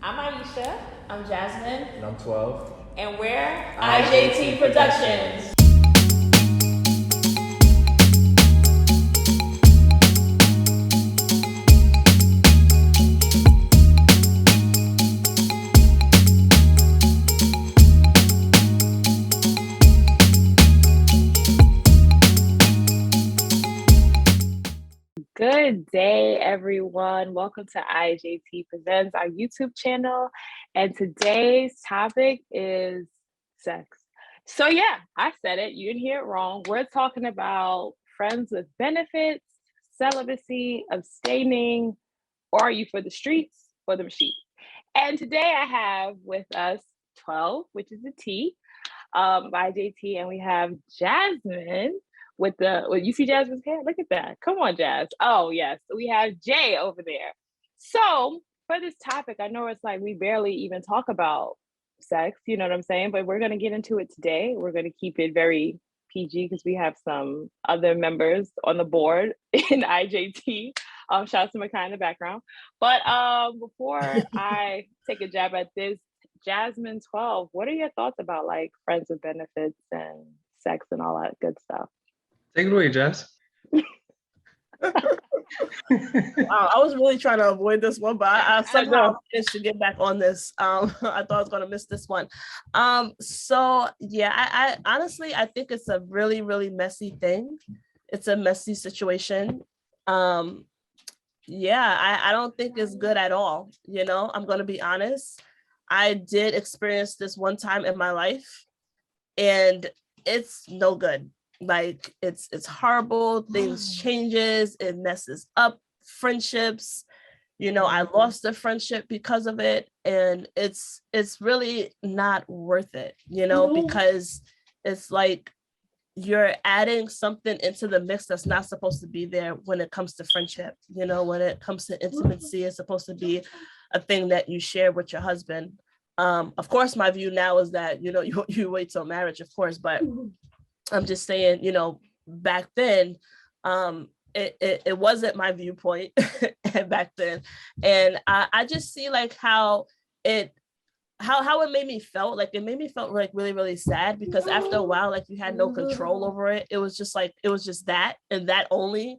I'm Aisha. I'm Jasmine. And I'm 12. And we're IJT Productions. Good day, everyone. Welcome to IJT Presents, our YouTube channel. And today's topic is sex. So, yeah, I said it. You didn't hear it wrong. We're talking about friends with benefits, celibacy, abstaining, or are you for the streets or the machine? And today I have with us 12, which is the T, by JT, and we have Jasmine with you see Jasmine's hair? Look at that. Come on, Jazz. Oh, yes. We have Jay over there. So for this topic, I know it's like we barely even talk about sex, you know what I'm saying? But we're going to get into it today. We're going to keep it very PG because we have some other members on the board in IJT. Shout out to Makai in the background. But before I take a jab at this, Jasmine 12, what are your thoughts about like friends with benefits and sex and all that good stuff? Take it away, Jess. I was really trying to avoid this one, but I somehow managed to get back on this. I thought I was going to miss this one. So yeah, I honestly, I think it's a really, really messy thing. It's a messy situation. Yeah, I don't think it's good at all. You know, I'm going to be honest. I did experience this one time in my life and it's no good. Like it's horrible. Things changes. It messes up friendships. You know, I lost a friendship because of it, and it's really not worth it. You know, because it's like you're adding something into the mix that's not supposed to be there when it comes to friendship. You know, when it comes to intimacy, it's supposed to be a thing that you share with your husband. Of course, my view now is that, you know, you wait till marriage, of course, but I'm just saying, you know, back then, it wasn't my viewpoint back then. And I just see like how it made me felt. Like it made me felt like really, really sad because after a while, like you had no control over it. It was just like, it was just that and that only.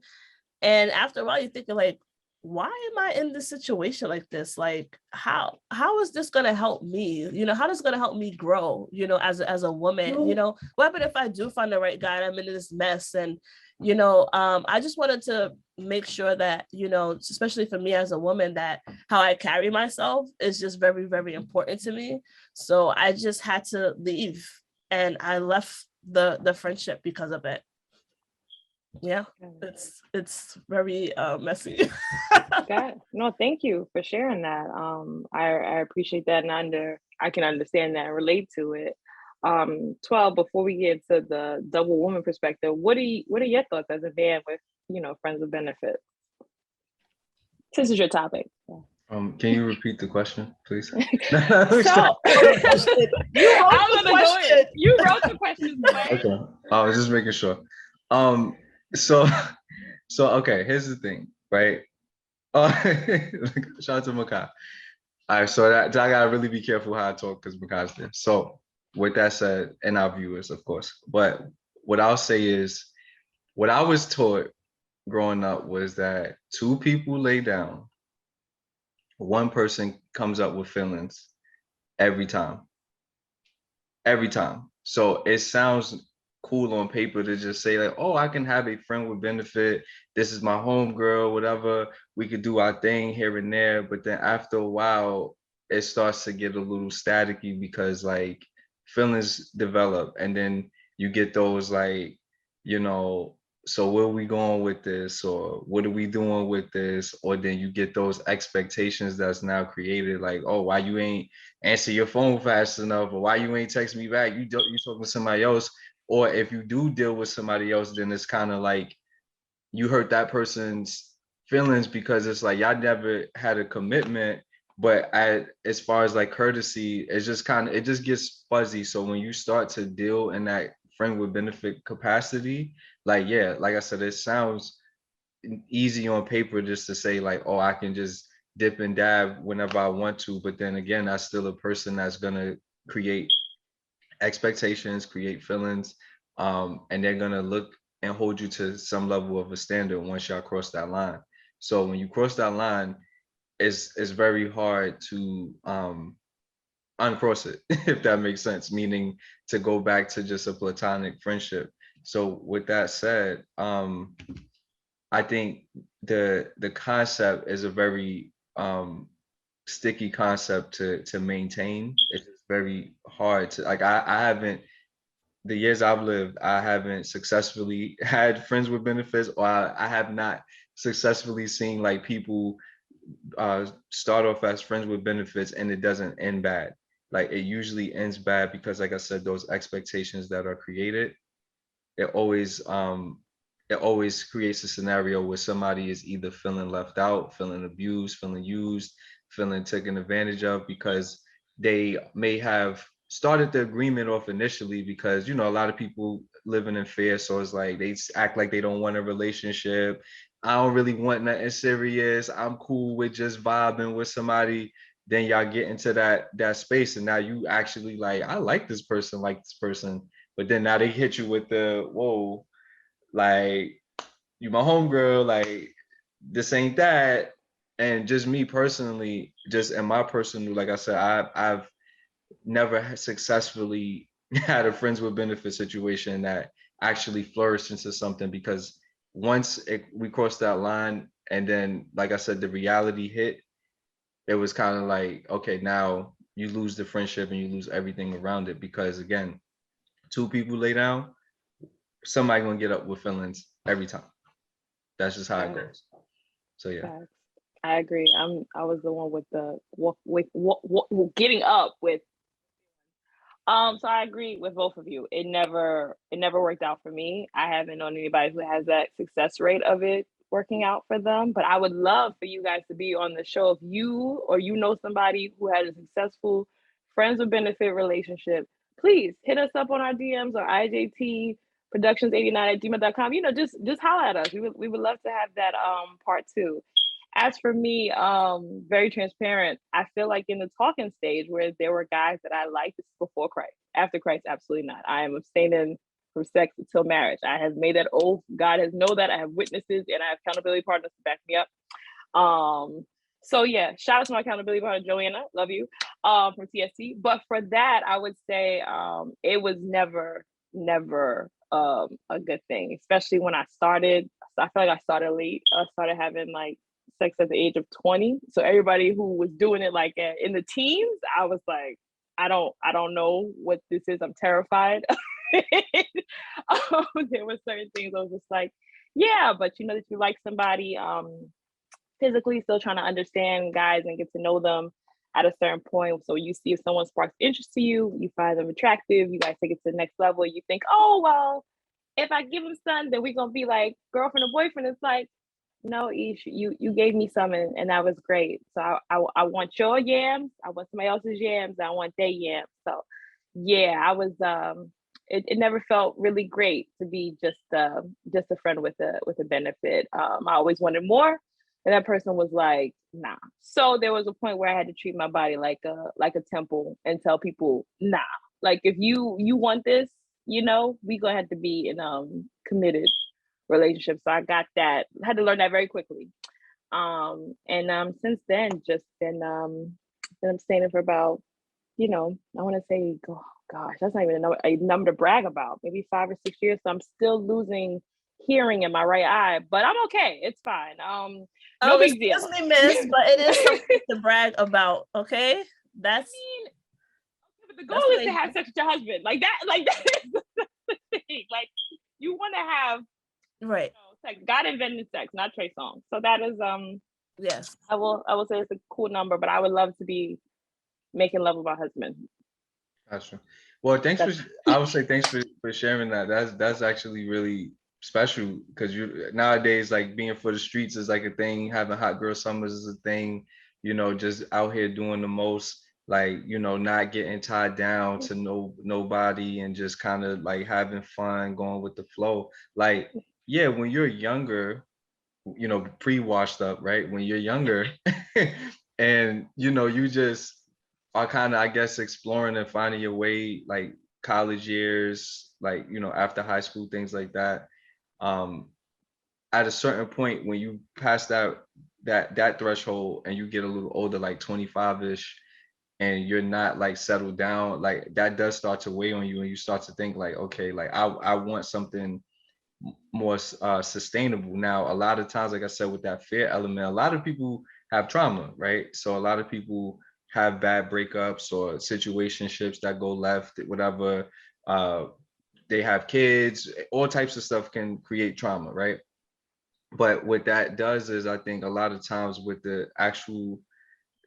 And after a while, you're thinking like, why am I in this situation like this? Like, how is this going to help me? You know, how is it going to help me grow, you know, as a woman? You know, what happens if I do find the right guy and I'm in this mess? And, you know, I just wanted to make sure that, you know, especially for me as a woman, that how I carry myself is just very, very important to me. So I just had to leave and I left the friendship because of it. Yeah, it's very messy. God, no, thank you for sharing that. I appreciate that, and I can understand that and relate to it. 12, before we get to the double woman perspective, what are your thoughts as a man with, you know, friends with benefits? This is your topic. Can you repeat the question, please? So you wrote the question. Okay, I was just making sure. So okay, here's the thing, right? Shout out to Makai. All right, so that I gotta really be careful how I talk because Makai's there. So with that said, and our viewers, of course, but what I'll say is, what I was taught growing up was that two people lay down, one person comes up with feelings every time. Every time. So it sounds cool on paper to just say like, oh, I can have a friend with benefit. This is my home girl, whatever. We could do our thing here and there. But then after a while, it starts to get a little staticky because like feelings develop and then you get those like, you know, so where are we going with this? Or what are we doing with this? Or then you get those expectations that's now created like, oh, why you ain't answer your phone fast enough? Or why you ain't text me back? You talking to somebody else. Or if you do deal with somebody else, then it's kind of like you hurt that person's feelings because it's like y'all never had a commitment. But as far as like courtesy, it's just it just gets fuzzy. So when you start to deal in that friend with benefit capacity, like, yeah, like I said, it sounds easy on paper just to say like, oh, I can just dip and dab whenever I want to, but then again, I'm still a person that's gonna create expectations, create feelings, and they're gonna look and hold you to some level of a standard once y'all cross that line. So when you cross that line, it's very hard to uncross it, if that makes sense, meaning to go back to just a platonic friendship. So with that said, I think the concept is a very sticky concept to maintain. It's very hard to like I haven't the years I've lived, I haven't successfully had friends with benefits, or I have not successfully seen like people start off as friends with benefits and it doesn't end bad. Like it usually ends bad because, like I said, those expectations that are created, it always it always creates a scenario where somebody is either feeling left out, feeling abused, feeling used, feeling taken advantage of because they may have started the agreement off initially because a lot of people living in fear, so it's like they act like they don't want a relationship. I don't really want nothing serious. I'm cool with just vibing with somebody. Then y'all get into that space, and now you actually like, I like this person, but then now they hit you with the whoa, like you my homegirl, like this ain't that. And just me personally, just in my personal, like I said, I've never successfully had a friends with benefit situation that actually flourished into something because we crossed that line and then like I said, the reality hit, it was kind of like, okay, now you lose the friendship and you lose everything around it because again, two people lay down, somebody gonna get up with feelings every time. That's just how it Right. goes. So yeah. Facts. I agree. I was the one with the getting up with. So I agree with both of you. It never worked out for me. I haven't known anybody who has that success rate of it working out for them. But I would love for you guys to be on the show if you or you know somebody who had a successful friends with benefit relationship. Please hit us up on our DMs or IJT Productions 89 at gmail.com. Just holler at us. We would love to have that part two. As for me, very transparent. I feel like in the talking stage where there were guys that I liked, this is before Christ. After Christ, absolutely not. I am abstaining from sex until marriage. I have made that oath. God has know that. I have witnesses and I have accountability partners to back me up. So yeah, shout out to my accountability partner Joanna, love you, from TSC. But for that, I would say it was never a good thing, especially when I started. I feel like I started late. I started having like sex at the age of 20. So everybody who was doing it like in the teens, I was like, I don't know what this is. I'm terrified. There were certain things I was just like, yeah, but that you like somebody physically, still trying to understand guys and get to know them at a certain point. So you see if someone sparks interest to you, you find them attractive, you guys take it to the next level, you think, oh well, if I give him some, then we're gonna be like girlfriend or boyfriend. It's like, no, Ish, you gave me some and that was great. So I want your yams, I want somebody else's yams, I want their yams. So yeah, I was it never felt really great to be just a friend with a benefit. I always wanted more. And that person was like, nah. So there was a point where I had to treat my body like a temple and tell people, nah. Like if you want this, we gonna have to be in committed relationship. So I got that. I had to learn that very quickly. And since then, just been abstaining for about, I want to say, oh, gosh, that's not even a number to brag about. Maybe 5 or 6 years. So I'm still losing hearing in my right eye, but I'm okay. It's fine. No big deal. Excuse me, miss, but it is something to brag about. Okay, that's. But the goal is to have sex with your husband, like that. Like that is the thing. Like you want to have. Right. Sex. God invented sex, not Trey Songz. So that is yes. I will say it's a cool number, but I would love to be making love with my husband. Gotcha. Well, I would say thanks for sharing that. That's actually really special because you nowadays, like being for the streets is like a thing, having hot girl summers is a thing, just out here doing the most, like, not getting tied down to nobody and just kind of like having fun, going with the flow. Like, yeah, when you're younger, pre-washed up, right? When you're younger and, you just are kind of, I guess, exploring and finding your way, like college years, like, after high school, things like that. At a certain point, when you pass that threshold and you get a little older, like 25-ish, and you're not like settled down, like that does start to weigh on you, and you start to think like, okay, like I want something more sustainable. Now, a lot of times, like I said, with that fear element, a lot of people have trauma, right? So a lot of people have bad breakups or situationships that go left, whatever. They have kids, all types of stuff can create trauma, right? But what that does is, I think a lot of times with the actual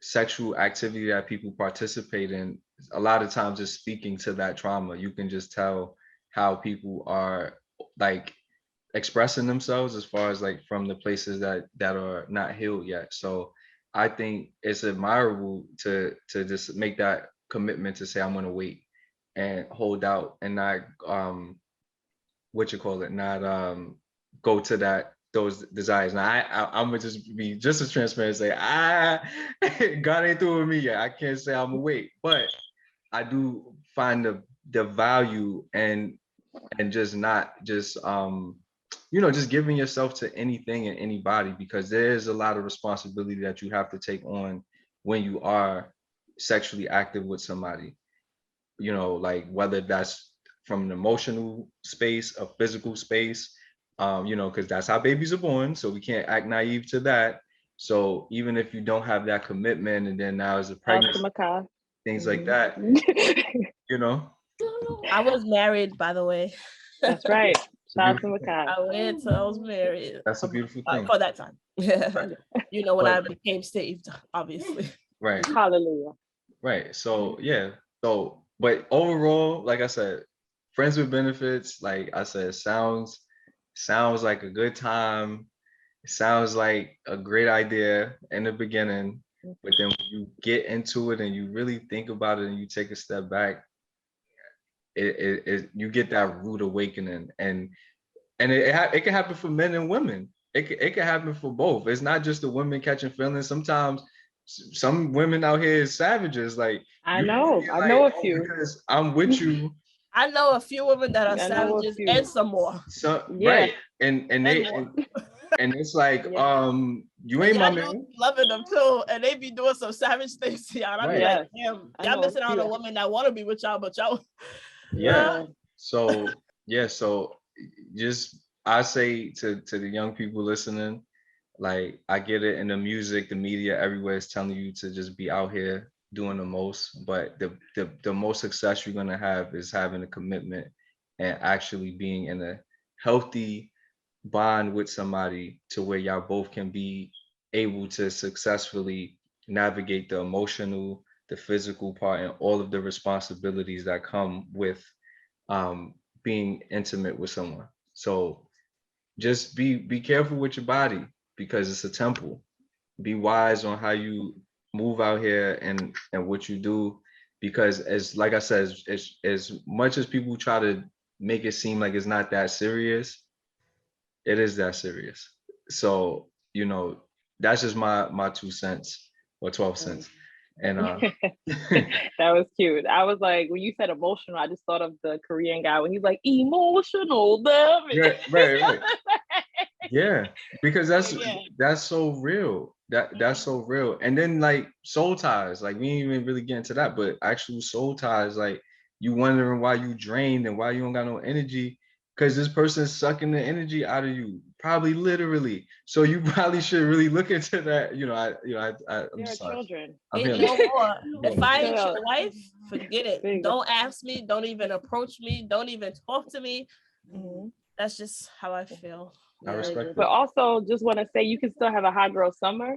sexual activity that people participate in, a lot of times is speaking to that trauma. You can just tell how people are like expressing themselves, as far as like from the places that are not healed yet. So I think it's admirable to just make that commitment to say, I'm going to wait and hold out, and not not go to those desires. Now I'm gonna just be just as transparent and say, God ain't through with me yet. I can't say I'm gonna wait, but I do find the value and just not just just giving yourself to anything and anybody, because there's a lot of responsibility that you have to take on when you are sexually active with somebody, like whether that's from an emotional space, a physical space, because that's how babies are born. So we can't act naive to that. So even if you don't have that commitment, and then now as a pregnancy, things like that, I was married, by the way. That's right. Shout out to Makai. I was married. That's a beautiful thing. For that time. When I became saved, obviously. Right. Hallelujah. Right. So yeah. So, but overall, like I said, friends with benefits, like I said, sounds like a good time. It sounds like a great idea in the beginning, but then when you get into it and you really think about it and you take a step back, you get that rude awakening, and it can happen for men and women. It can happen for both. It's not just the women catching feelings. Sometimes some women out here is savages. Like I know a few. Because I'm with you. I know a few women that are savages and some more. So right, and they and it's like you ain't my man. Loving them too, and they be doing some savage things to y'all. I'm like, damn, y'all missing out on a woman that want to be with y'all, but y'all. Yeah. So just I say to the young people listening, like I get it, in the music, the media, everywhere is telling you to just be out here doing the most, but the most success you're gonna have is having a commitment and actually being in a healthy bond with somebody, to where y'all both can be able to successfully navigate the emotional, the physical part, and all of the responsibilities that come with being intimate with someone. So just be careful with your body, because it's a temple. Be wise on how you move out here and what you do, because like I said, as much as people try to make it seem like it's not that serious, it is that serious. So that's just my 2 cents or 12 cents. And that was cute. I was like, when you said emotional, I just thought of the Korean guy when he's like emotional. Right. Yeah, because that's so real. That's so real. And then like soul ties, like we ain't even really get into that, but actual soul ties, like you wondering why you drained and why you don't got no energy, because this person's sucking the energy out of you, probably literally. So you probably should really look into that. I'm sorry. Children. If I ain't your wife, forget it. Don't ask me. Don't even approach me. Don't even talk to me. Mm-hmm. That's just how I feel. I respect it. But also, just want to say, you can still have a hot girl summer.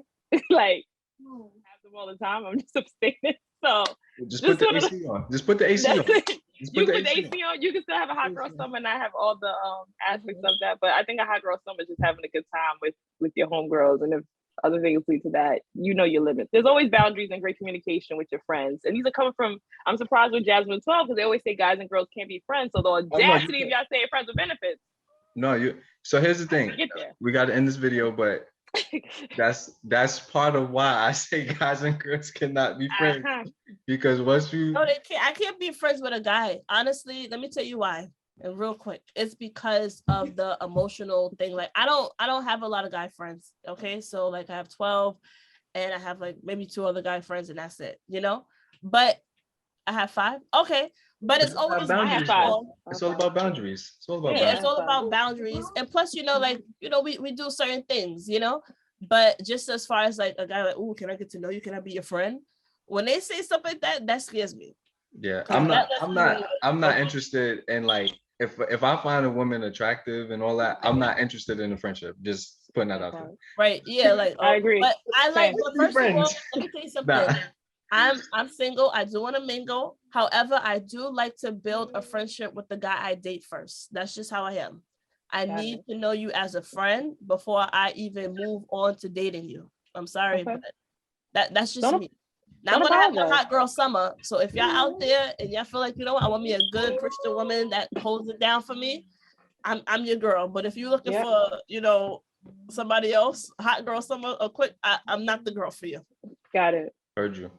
Like, have them all the time. I'm just abstaining. So just put the AC on. Just put the AC on. You put the AC on. You can still have a hot girl summer and not have all the aspects of that. But I think a hot girl summer is just having a good time with your homegirls, and if other things lead to that, your limits. There's always boundaries and great communication with your friends. And these are coming from, I'm surprised with Jasmine 12, because they always say guys and girls can't be friends. So the audacity of y'all saying friends with benefits. No, you. So here's the thing. Get there. We got to end this video, but that's part of why I say guys and girls cannot be friends, because once you. No, they can't. I can't be friends with a guy. Honestly, let me tell you why. And real quick, it's because of the emotional thing. Like I don't have a lot of guy friends. Okay, so like I have 12, and I have like maybe 2 other guy friends, and that's it. You know, but I have 5. Okay, but it's always boundaries. mindful. It's all about boundaries. It's all about Yeah, it's all about boundaries. And plus, you know, like, you know, we do certain things, you know, but just as far as like a guy like, oh, can I get to know you? Can I be your friend? When they say stuff like that, that scares me. Yeah, 'Cause I'm not interested in like if I find a woman attractive and all that, I'm not interested in a friendship. Just putting that out there. Right. Yeah, like I agree. But I like, Same. but first of all, let me tell you something. Nah. I'm single. I do want to mingle. However, I do like to build a friendship with the guy I date first. That's just how I am. I need to know you as a friend before I even move on to dating you. I'm sorry, but that's just me. Now I'm gonna have a hot girl summer. So if y'all out there and y'all feel like, you know what, I want me a good Christian woman that holds it down for me, I'm your girl. But if you're looking for, you know, somebody else, hot girl summer or quick, I'm not the girl for you. Got it. Heard you.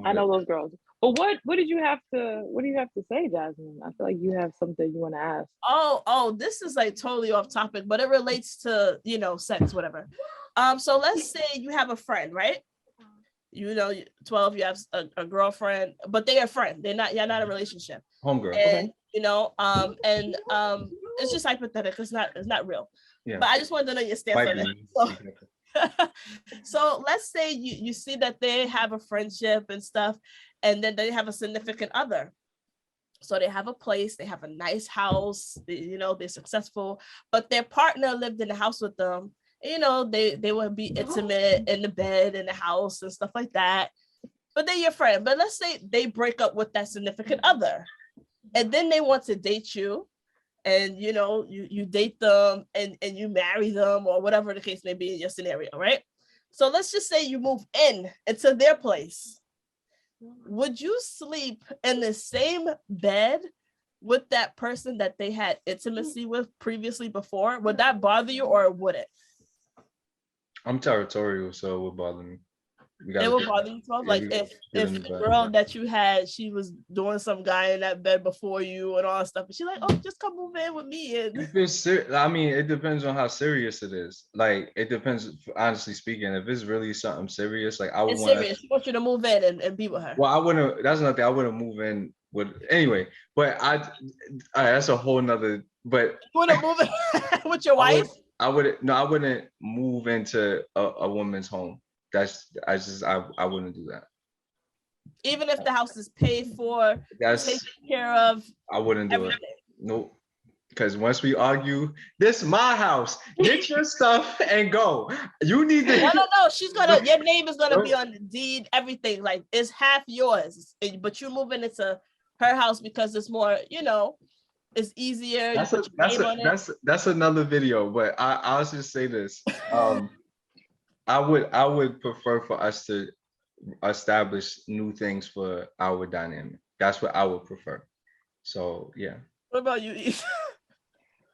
I know those girls. But what do you have to say, Jasmine? I feel like you have something you want to ask. Oh, this is like totally off topic, but it relates to, you know, sex, whatever. So let's say you have a friend, right? You know, 12, you have a girlfriend, but they are friends. You're not in a relationship. Homegirl. And you know, it's just hypothetical. It's not real. Yeah. But I just wanted to know your stance on it. So let's say you see that they have a friendship and stuff, and then they have a significant other. So they have a place, they have a nice house, you know, they're successful, but their partner lived in the house with them. You know, they would be intimate in the bed, in the house and stuff like that. But they're your friend. But let's say they break up with that significant other. And then they want to date you. And, you know, you date them and you marry them or whatever the case may be in your scenario, right? So let's just say you move into their place. Would you sleep in the same bed with that person that they had intimacy with previously before? Would that bother you or would it? I'm territorial, so it would bother me. It would bother you, 12? Like if the girl that you had, she was doing some guy in that bed before you and all that stuff, and she's like, "Oh, just come move in with me." And if it's I mean, it depends on how serious it is. Like, it depends. Honestly speaking, if it's really something serious, like I would want. Serious. She wants you to move in and be with her. Well, I wouldn't. That's nothing. I wouldn't move in with anyway. But that's a whole nother. But you want to move in with your wife? I wouldn't move into a woman's home. I wouldn't do that. Even if the house is paid for, taken care of. I wouldn't do it. Nope. Because once we argue, this is my house. Get your stuff and go. You need to. No. Your name is gonna be on the deed. Everything, like, it's half yours, but you're moving into her house because it's more, you know, it's easier. That's another video. But I'll just say this. I would prefer for us to establish new things for our dynamic. That's what I would prefer. So yeah. What about you?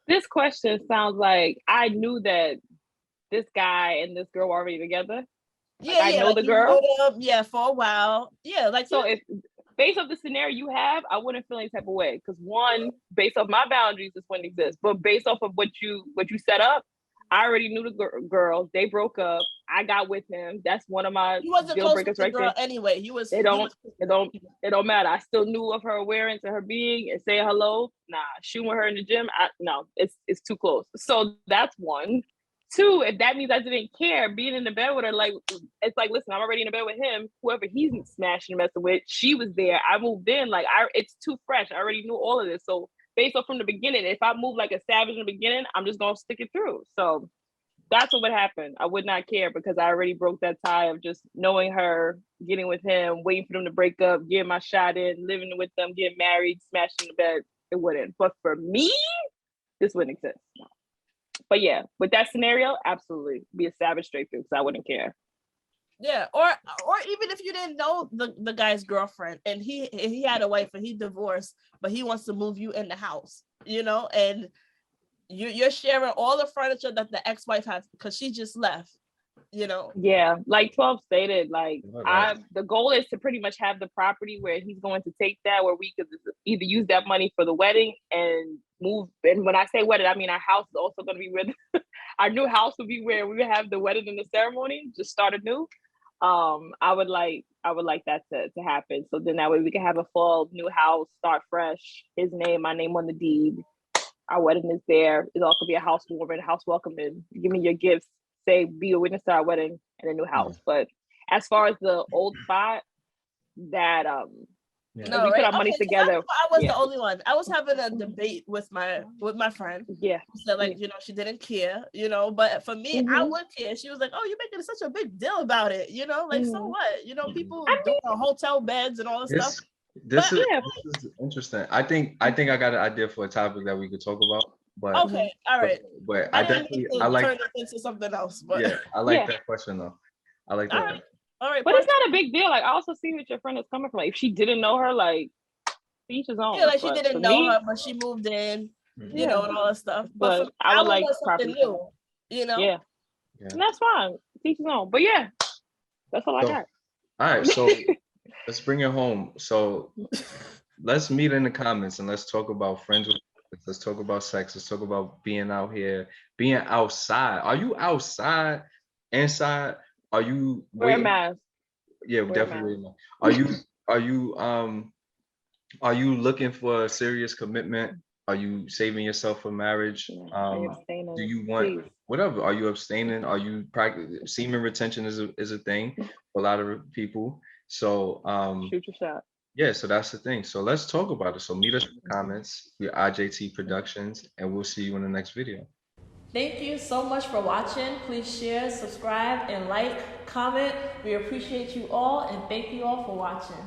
This question sounds like I knew that this guy and this girl were already together. Yeah, I know the girl. For a while. Yeah, like so. If based off the scenario you have, I wouldn't feel any type of way because one, based off my boundaries, this wouldn't exist. But based off of what you set up, I already knew the girl. They broke up. I got with him. That's one of my deal breakers right there. Anyway, It don't matter. I still knew of her awareness and her being and saying hello. Nah, shooting with her in the gym. No, it's too close. So that's one. Two, if that means I didn't care, being in the bed with her, like, it's like, listen, I'm already in the bed with him. Whoever he's smashing and messing with, she was there. I moved in. Like, it's too fresh. I already knew all of this. So based off from the beginning, if I move like a savage in the beginning, I'm just gonna stick it through. So that's what would happen. I would not care because I already broke that tie of just knowing her, getting with him, waiting for them to break up, getting my shot in, living with them, getting married, smashing the bed. It wouldn't. But for me, this wouldn't exist. No. But yeah, with that scenario, absolutely be a savage straight through because I wouldn't care. Yeah, or even if you didn't know the guy's girlfriend and he had a wife and he divorced, but he wants to move you in the house, you know, and you're sharing all the furniture that the ex-wife has because she just left, you know. Yeah, like 12 stated, like Right. the goal is to pretty much have the property where he's going to take that, where we could either use that money for the wedding and move. And when I say wedding, I mean our house is also going to be where our new house will be, where we would have the wedding and the ceremony, just start anew. I would like that to happen. So then that way we can have a full new house, start fresh, his name, my name on the deed. Our wedding is there. It also be a housewarming, house welcoming. Give me your gifts. Say, be a witness to our wedding and a new house. But as far as the old spot, that No, we put right? our money Okay, 'cause together. I was the only one. I was having a debate with my friend. Yeah. Who said, like, you know, she didn't care, you know, but for me, I Mhm. would care. She was like, "Oh, you're making such a big deal about it," you know, like, so Mhm. what? You know, people I doing hotel beds and all this stuff. This But is interesting. I think I got an idea for a topic that we could talk about. But okay, all right. but I I didn't definitely mean I to like turn it into something else, but I like Yeah. that question though. I like all that. right, all right. But it's not a big deal. Like I also see what your friend is coming from. Like if she didn't know her, like each his own. Yeah, like she But didn't for know me, her, but she moved in, you yeah. know, and all that stuff. But for But me, I I would would like want something property. new, you know. Yeah. Yeah. And that's fine. Teach his own. But yeah, that's all I So, got. all right, so let's bring it home. So let's meet in the comments and let's talk about friends with benefits. Let's talk about sex. Let's talk about being out here, being outside. Are you outside, inside? Are you Wear a waiting? mask. Yeah, Wear a definitely. mask. Are you are you looking for a serious commitment? Are you saving yourself for marriage? Yeah, are you Do abstaining? you want Please. whatever? Are you abstaining? Are you practicing? Semen retention is a thing for a lot of people. So Shoot your shot. yeah, so that's the thing. So let's talk about it. So meet us in the comments. We're IJT Productions, and we'll see you in the next video. Thank you so much for watching. Please share, subscribe, and like, comment. We appreciate you all, and thank you all for watching.